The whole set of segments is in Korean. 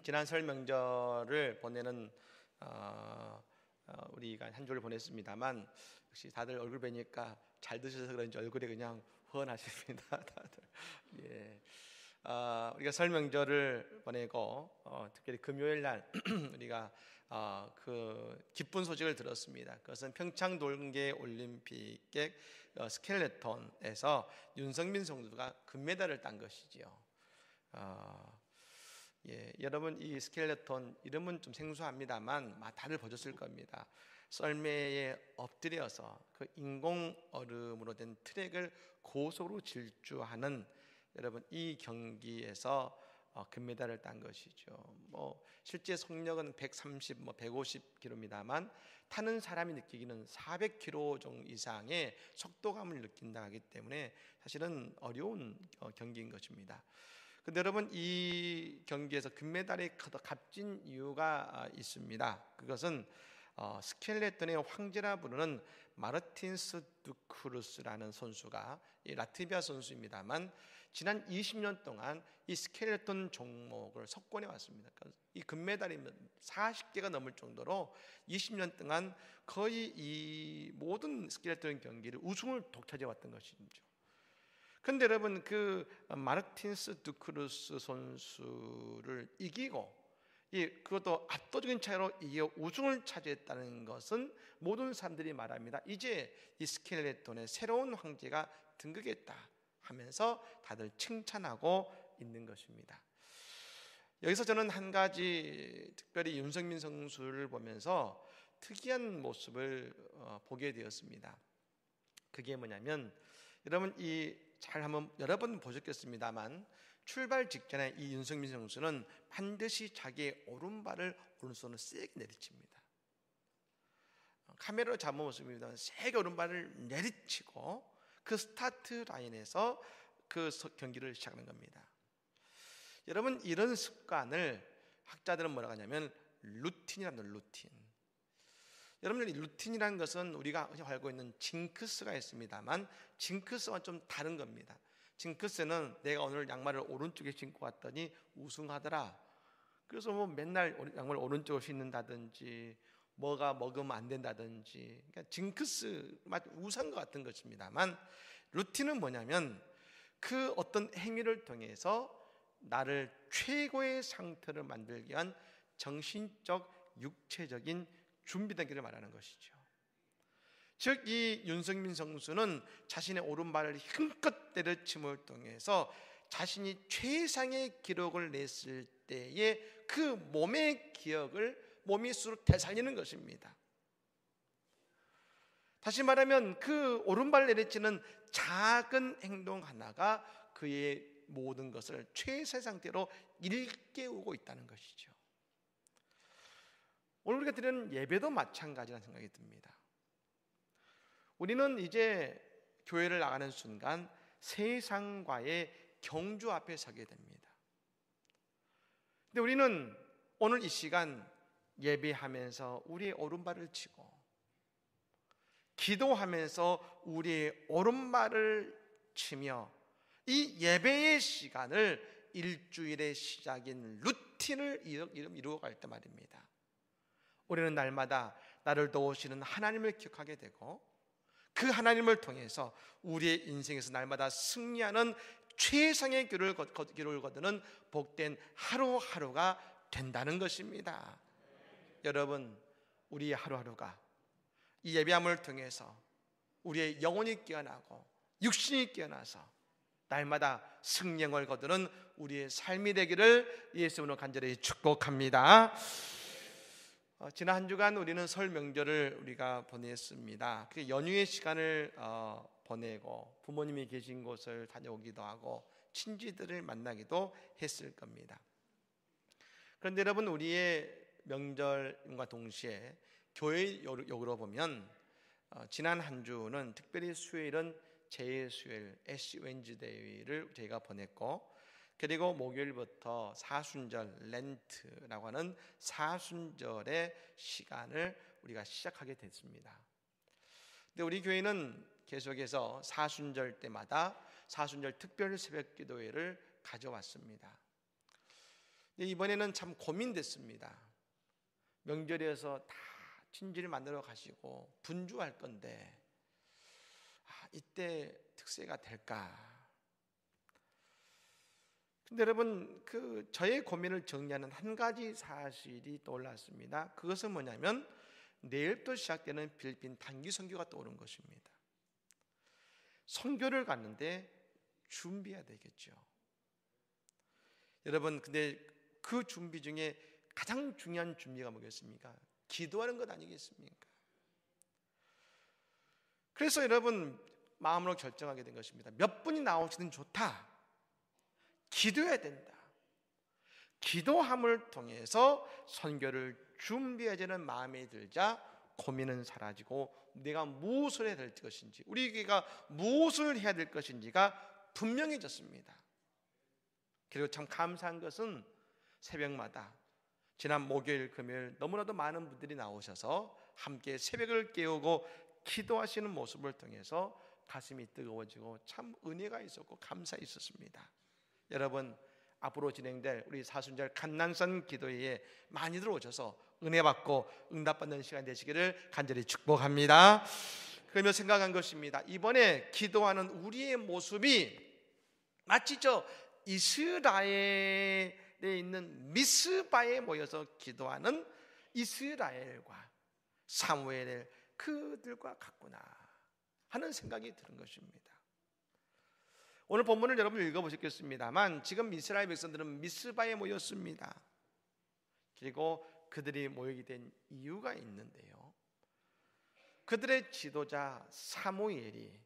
지난 설 명절을 보내는 우리가 한 주를 보냈습니다만 역시 다들 얼굴 뵈니까 잘 드셔서 그런지 얼굴이 그냥 훤하십니다. 다들. 예. 우리가 설 명절을 보내고 특별히 금요일 날 우리가 그 기쁜 소식을 들었습니다. 그것은 평창 동계 올림픽의 스켈레톤에서 윤성민 선수가 금메달을 딴 것이지요. 여러분 이 스켈레톤 이름은 좀 생소합니다만 다들 보셨을 겁니다. 썰매에 엎드려서 그 인공 얼음으로 된 트랙을 고속으로 질주하는 여러분 이 경기에서 금메달을 딴 것이죠. 실제 속력은 130, 150km입니다만 타는 사람이 느끼기는 400km 정도 이상의 속도감을 느낀다 하기 때문에 사실은 어려운 경기인 것입니다. 근데 여러분 이 경기에서 금메달이 더 값진 이유가 있습니다. 그것은 스켈레톤의 황제라 부르는 마르틴스 두크루스라는 선수가 라트비아 선수입니다만 지난 20년 동안 이 스켈레톤 종목을 석권해 왔습니다. 이 금메달이 40개가 넘을 정도로 20년 동안 거의 이 모든 스켈레톤 경기를 우승을 독차지해 왔던 것이죠. 근데 여러분 그 마르틴스 두크루스 선수를 이기고 그것도 압도적인 차이로 이겨 우승을 차지했다는 것은 모든 사람들이 말합니다. 이제 이 스켈레톤의 새로운 황제가 등극했다 하면서 다들 칭찬하고 있는 것입니다. 여기서 저는 한 가지 특별히 윤성민 선수를 보면서 특이한 모습을 보게 되었습니다. 그게 뭐냐면 여러분 잘 한번 여러 번 보셨겠습니다만 출발 직전에 이 윤성민 선수는 반드시 자기의 오른발을 오른손으로 세게 내리칩니다. 카메라로 잡은 모습입니다. 세게 오른발을 내리치고 그 스타트 라인에서 그 경기를 시작하는 겁니다. 여러분 이런 습관을 학자들은 뭐라고 하냐면 루틴이라는 루틴. 여러분들 이 루틴이라는 것은 우리가 알고 있는 징크스가 있습니다만 징크스와 좀 다른 겁니다. 징크스는 내가 오늘 양말을 오른쪽에 신고 왔더니 우승하더라. 그래서 맨날 양말 오른쪽으로 신는다든지 뭐가 먹으면 안 된다든지 그러니까 징크스 우상과 같은 것입니다만 루틴은 뭐냐면 그 어떤 행위를 통해서 나를 최고의 상태를 만들기 위한 정신적 육체적인 준비되기를 말하는 것이죠. 즉 이 윤성민 선수는 자신의 오른발을 힘껏 때려침을 통해서 자신이 최상의 기록을 냈을 때의 그 몸의 기억을 몸이 스스로 되살리는 것입니다. 다시 말하면 그 오른발 내리치는 작은 행동 하나가 그의 모든 것을 최세 상태로 일깨우고 있다는 것이죠. 오늘 우리가 드리는 예배도 마찬가지라는 생각이 듭니다. 우리는 이제 교회를 나가는 순간 세상과의 경주 앞에 서게 됩니다. 근데 우리는 오늘 이 시간 예배하면서 우리의 오른발을 치고 기도하면서 우리의 오른발을 치며 이 예배의 시간을 일주일의 시작인 루틴을 이루어갈 때 말입니다. 우리는 날마다 나를 도우시는 하나님을 기억하게 되고 그 하나님을 통해서 우리의 인생에서 날마다 승리하는 최상의 기록을 거두는 복된 하루하루가 된다는 것입니다. 여러분 우리의 하루하루가 이 예배함을 통해서 우리의 영혼이 깨어나고 육신이 깨어나서 날마다 승령을 거두는 우리의 삶이 되기를 예수님으로 간절히 축복합니다. 지난 한 주간 우리는 설 명절을 우리가 보냈습니다. 그 연휴의 시간을 보내고 부모님이 계신 곳을 다녀오기도 하고 친지들을 만나기도 했을 겁니다. 그런데 여러분 우리의 명절과 동시에 교회 역으로 보면 지난 한 주는 특별히 수요일은 제2수요일 애쉬 웬즈데이를 저희가 보냈고 그리고 목요일부터 사순절 렌트라고 하는 사순절의 시간을 우리가 시작하게 됐습니다. 근데 우리 교회는 계속해서 사순절 때마다 사순절 특별 새벽 기도회를 가져왔습니다. 이번에는 참 고민됐습니다. 명절에서 다 친지를 만나러 가시고 분주할 건데 이때 특세가 될까? 근데 여러분, 저의 고민을 정리하는 한 가지 사실이 떠올랐습니다. 그것은 뭐냐면 내일부터 시작되는 필리핀 단기 선교가 떠오른 것입니다. 선교를 갔는데 준비해야 되겠죠. 여러분, 근데 그 준비 중에 가장 중요한 준비가 뭐겠습니까? 기도하는 것 아니겠습니까? 그래서 여러분, 마음으로 결정하게 된 것입니다. 몇 분이 나오시든 좋다. 기도해야 된다. 기도함을 통해서 선교를 준비해야 되는 마음이 들자 고민은 사라지고 내가 무엇을 해야 될 것인지, 우리 교회가 무엇을 해야 될 것인지가 분명해졌습니다. 그리고 참 감사한 것은 새벽마다 지난 목요일, 금요일 너무나도 많은 분들이 나오셔서 함께 새벽을 깨우고 기도하시는 모습을 통해서 가슴이 뜨거워지고 참 은혜가 있었고 감사 있었습니다. 여러분, 앞으로 진행될 우리 사순절 갓난선 기도회에 많이들 오셔서 은혜 받고 응답받는 시간 되시기를 간절히 축복합니다. 그러며 생각한 것입니다. 이번에 기도하는 우리의 모습이 마치 저 이스라엘에 있는 미스바에 모여서 기도하는 이스라엘과 사무엘 그들과 같구나 하는 생각이 드는 것입니다. 오늘 본문을 여러분 읽어보셨겠습니다만 지금 이스라엘 백성들은 미스바에 모였습니다. 그리고 그들이 모이게 된 이유가 있는데요, 그들의 지도자 사무엘이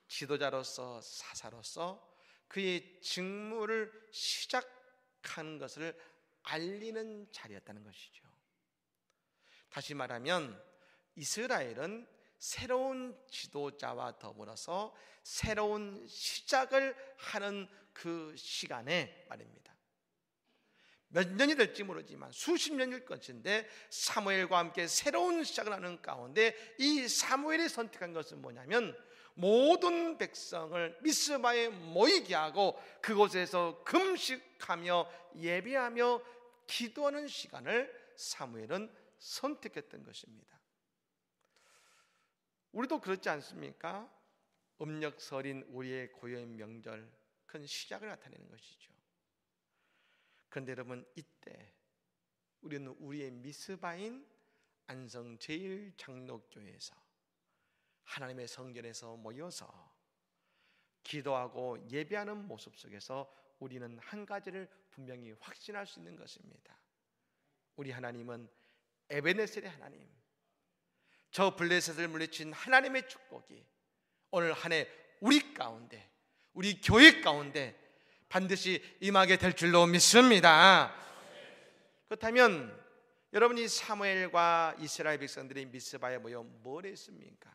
지도자로서 사사로서 그의 직무를 시작하는 것을 알리는 자리였다는 것이죠. 다시 말하면 이스라엘은 새로운 지도자와 더불어서 새로운 시작을 하는 그 시간에 말입니다. 몇 년이 될지 모르지만 수십 년일 것인데 사무엘과 함께 새로운 시작을 하는 가운데 이 사무엘이 선택한 것은 뭐냐면 모든 백성을 미스바에 모이게 하고 그곳에서 금식하며 예배하며 기도하는 시간을 사무엘은 선택했던 것입니다. 우리도 그렇지 않습니까? 음력설인 우리의 고유의 명절, 큰 시작을 나타내는 것이죠. 그런데 여러분, 이때 우리는 우리의 미스바인 안성 제1장로교회에서 하나님의 성전에서 모여서 기도하고 예배하는 모습 속에서 우리는 한 가지를 분명히 확신할 수 있는 것입니다. 우리 하나님은 에베네셀의 하나님, 저 블레셋을 물리친 하나님의 축복이 오늘 한 해 우리 가운데, 우리 교회 가운데 반드시 임하게 될 줄로 믿습니다. 그렇다면 여러분이 사무엘과 이스라엘 백성들이 미스바에 모여 뭘 했습니까?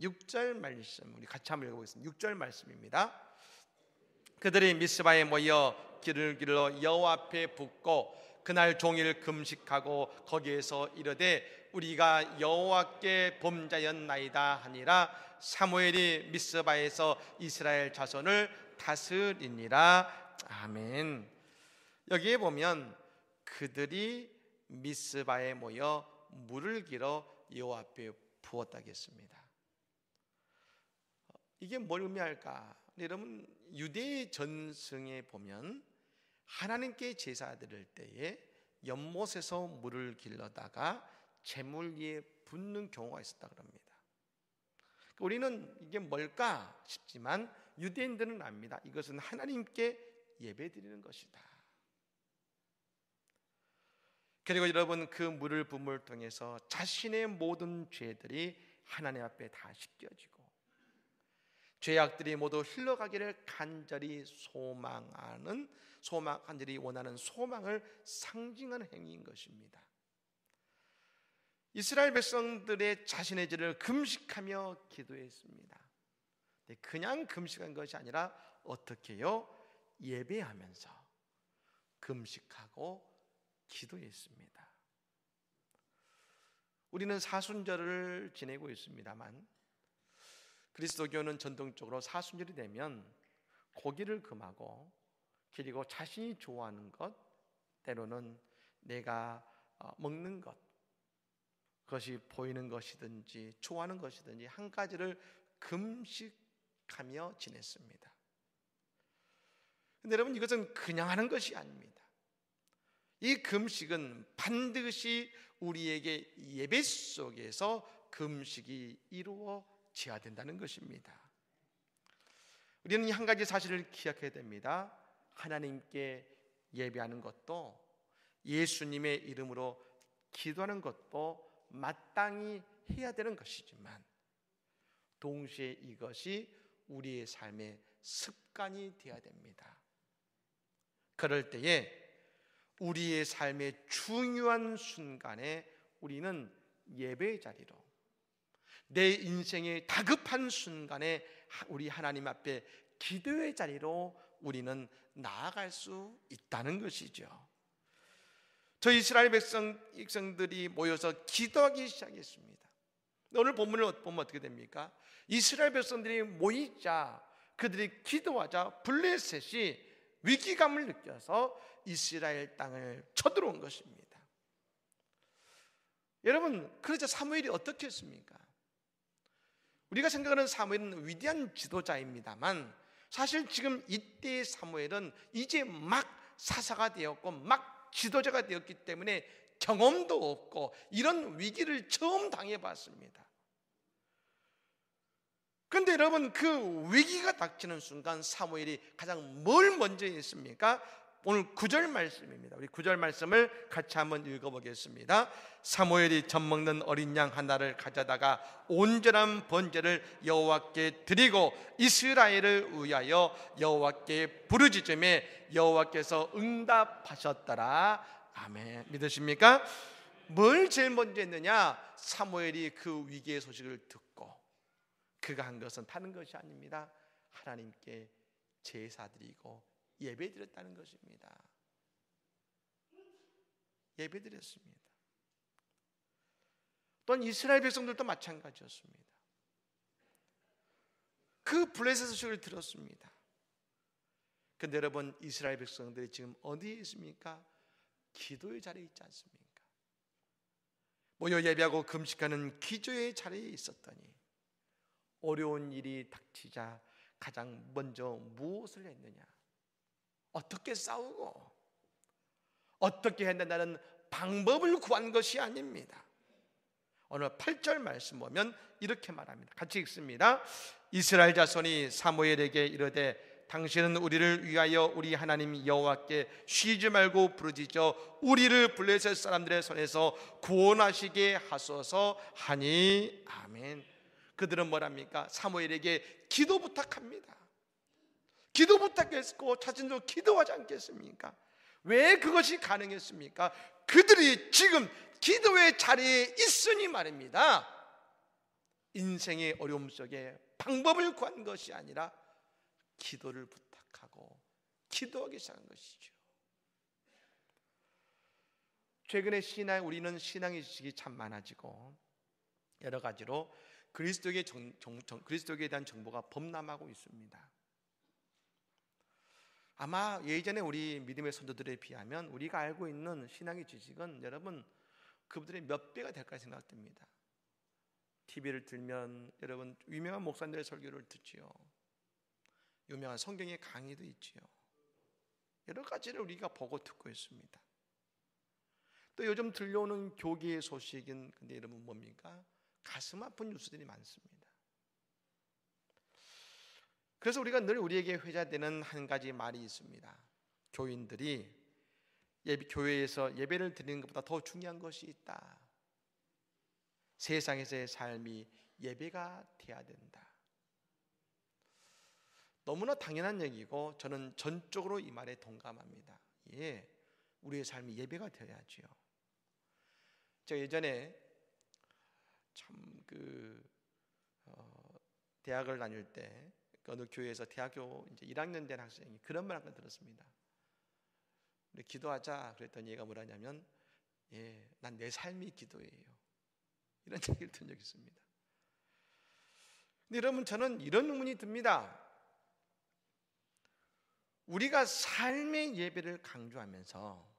6절 말씀 우리 같이 한번 읽어보겠습니다. 6절 말씀입니다. 그들이 미스바에 모여 길을 길러 여호와 앞에 붓고 그날 종일 금식하고 거기에서 이르되 우리가 여호와께 범자였나이다 하니라. 사무엘이 미스바에서 이스라엘 자손을 다스리니라. 아멘. 여기에 보면 그들이 미스바에 모여 물을 길어 여호와 앞에 부었다겠습니다. 이게 뭘 의미할까? 여러분, 유대의 전승에 보면 하나님께 제사 드릴 때에 연못에서 물을 길러다가 제물 위에 붓는 경우가 있었다 그럽니다. 우리는 이게 뭘까 싶지만 유대인들은 압니다. 이것은 하나님께 예배드리는 것이다. 그리고 여러분, 그 물을 붐을 통해서 자신의 모든 죄들이 하나님 앞에 다 씻겨지고 죄악들이 모두 흘러가기를 간절히 간절히 원하는 소망을 상징하는 행위인 것입니다. 이스라엘 백성들의 자신의 죄를 금식하며 기도했습니다. 그냥 금식한 것이 아니라 어떻게요? 예배하면서 금식하고 기도했습니다. 우리는 사순절을 지내고 있습니다만 그리스도교는 전통적으로 사순절이 되면 고기를 금하고 그리고 자신이 좋아하는 것, 때로는 내가 먹는 것, 그것이 보이는 것이든지 좋아하는 것이든지 한 가지를 금식하며 지냈습니다. 근데 여러분, 이것은 그냥 하는 것이 아닙니다. 이 금식은 반드시 우리에게 예배 속에서 금식이 이루어져야 된다는 것입니다. 우리는 한 가지 사실을 기억해야 됩니다. 하나님께 예배하는 것도, 예수님의 이름으로 기도하는 것도 마땅히 해야 되는 것이지만, 동시에 이것이 우리의 삶의 습관이 되어야 됩니다. 그럴 때에 우리의 삶의 중요한 순간에 우리는 예배의 자리로, 내 인생의 다급한 순간에 우리 하나님 앞에 기도의 자리로 우리는 나아갈 수 있다는 것이죠. 저 이스라엘 백성들이 모여서 기도하기 시작했습니다. 오늘 본문을 보면 어떻게 됩니까? 이스라엘 백성들이 모이자, 그들이 기도하자 블레셋이 위기감을 느껴서 이스라엘 땅을 쳐들어온 것입니다. 여러분, 그러자 사무엘이 어떻게 했습니까? 우리가 생각하는 사무엘은 위대한 지도자입니다만, 사실 지금 이때의 사무엘은 이제 막 사사가 되었고 막 지도자가 되었기 때문에 경험도 없고 이런 위기를 처음 당해봤습니다. 그런데 여러분, 그 위기가 닥치는 순간 사무엘이 가장 뭘 먼저 했습니까? 오늘 9절 말씀입니다. 우리 9절 말씀을 같이 한번 읽어보겠습니다. 사무엘이 젖먹는 어린 양 하나를 가져다가 온전한 번제를 여호와께 드리고 이스라엘을 위하여 여호와께 부르짖음에 여호와께서 응답하셨더라. 아멘. 믿으십니까? 뭘 제일 먼저 했느냐? 사무엘이 그 위기의 소식을 듣고 그가 한 것은 다른 것이 아닙니다. 하나님께 제사드리고 예배드렸다는 것입니다. 예배드렸습니다. 또한 이스라엘 백성들도 마찬가지였습니다. 그 블레셋 소식을 들었습니다. 그런데 여러분, 이스라엘 백성들이 지금 어디에 있습니까? 기도의 자리에 있지 않습니까? 모여 예배하고 금식하는 기도의 자리에 있었더니 어려운 일이 닥치자 가장 먼저 무엇을 했느냐? 어떻게 싸우고 어떻게 해야 된다는 방법을 구한 것이 아닙니다. 오늘 8절 말씀 보면 이렇게 말합니다. 같이 읽습니다. 이스라엘 자손이 사무엘에게 이르되 당신은 우리를 위하여 우리 하나님 여호와께 쉬지 말고 부르짖어 우리를 블레셋 사람들의 손에서 구원하시게 하소서 하니. 아멘. 그들은 뭐랍니까? 사무엘에게 기도 부탁합니다. 기도 부탁했고 자신도 기도하지 않겠습니까? 왜 그것이 가능했습니까? 그들이 지금 기도의 자리에 있으니 말입니다. 인생의 어려움 속에 방법을 구한 것이 아니라 기도를 부탁하고 기도하기 시작한 것이죠. 최근에 우리는 신앙의 지식이 참 많아지고 여러 가지로 그리스도에 대한 정보가 범람하고 있습니다. 아마 예전에 우리 믿음의 선조들에 비하면 우리가 알고 있는 신앙의 지식은 여러분 그분들의 몇 배가 될까 생각됩니다. TV를 들면 여러분 유명한 목사님들의 설교를 듣지요. 유명한 성경의 강의도 있지요. 여러 가지를 우리가 보고 듣고 있습니다. 또 요즘 들려오는 교계의 소식은 근데 여러분 뭡니까? 가슴 아픈 뉴스들이 많습니다. 그래서 우리가 늘 우리에게 회자되는 한 가지 말이 있습니다. 교인들이 교회에서 예배를 드리는 것보다 더 중요한 것이 있다. 세상에서의 삶이 예배가 돼야 된다. 너무나 당연한 얘기고 저는 전적으로 이 말에 동감합니다. 예, 우리의 삶이 예배가 되어야지요. 제가 예전에 참 대학을 다닐 때 어느 교회에서 대학교 이제 1학년 된 학생이 그런 말 한 번 들었습니다. 우리 기도하자 그랬더니 얘가 뭐라냐면 난 내 삶이 기도예요. 이런 얘기를 든 적이 있습니다. 근데 여러분 저는 이런 의문이 듭니다. 우리가 삶의 예배를 강조하면서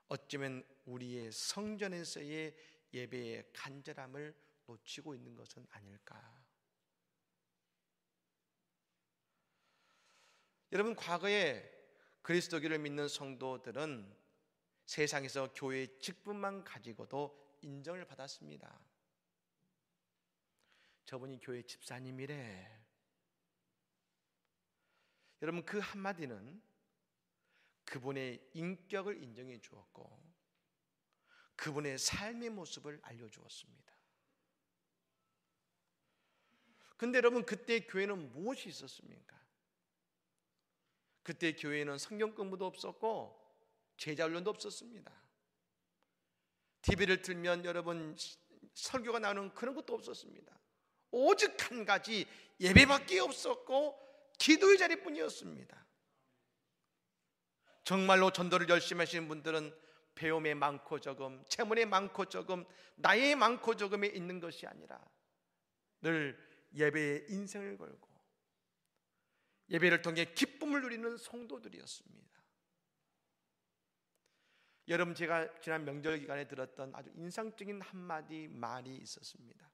어쩌면 우리의 성전에서의 예배의 간절함을 놓치고 있는 것은 아닐까. 여러분, 과거에 그리스도교를 믿는 성도들은 세상에서 교회의 직분만 가지고도 인정을 받았습니다. 저분이 교회 집사님이래. 여러분, 그 한마디는 그분의 인격을 인정해 주었고 그분의 삶의 모습을 알려주었습니다. 근데 여러분, 그때 교회는 무엇이 있었습니까? 그때 교회에는 성경 공부도 없었고 제자 훈련도 없었습니다. TV를 틀면 여러분 설교가 나오는 그런 것도 없었습니다. 오직 한 가지, 예배밖에 없었고 기도의 자리뿐이었습니다. 정말로 전도를 열심히 하시는 분들은 배움에 많고 적음, 체문에 많고 적음, 나이에 많고 적음에 있는 것이 아니라 늘 예배에 인생을 걸고 예배를 통해 기쁨을 누리는 성도들이었습니다. 여러분, 제가 지난 명절 기간에 들었던 아주 인상적인 한마디 말이 있었습니다.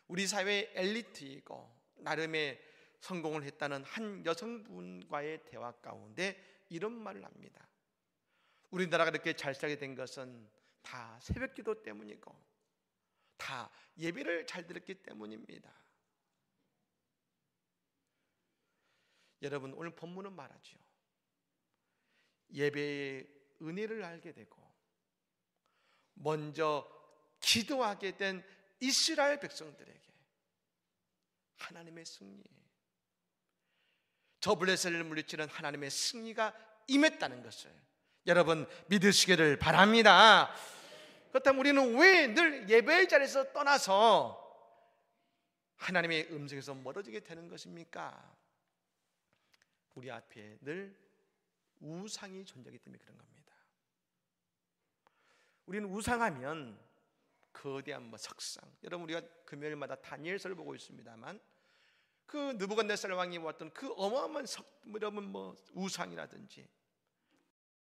우리 사회의 엘리트이고 나름의 성공을 했다는 한 여성분과의 대화 가운데 이런 말을 합니다. 우리나라가 이렇게 잘 살게 된 것은 다 새벽기도 때문이고 다 예배를 잘 드렸기 때문입니다. 여러분, 오늘 본문은 말하죠. 예배의 은혜를 알게 되고 먼저 기도하게 된 이스라엘 백성들에게 하나님의 승리, 저 블레셋을 물리치는 하나님의 승리가 임했다는 것을 여러분 믿으시기를 바랍니다. 그렇다면 우리는 왜 늘 예배의 자리에서 떠나서 하나님의 음성에서 멀어지게 되는 것입니까? 우리 앞에 늘 우상이 존재하기 때문에 그런 겁니다. 우리는 우상하면 거대한 석상, 여러분 우리가 금요일마다 다니엘서를 보고 있습니다만 그 느부갓네살 왕이 왔던 그 어마어마한 여러분 우상이라든지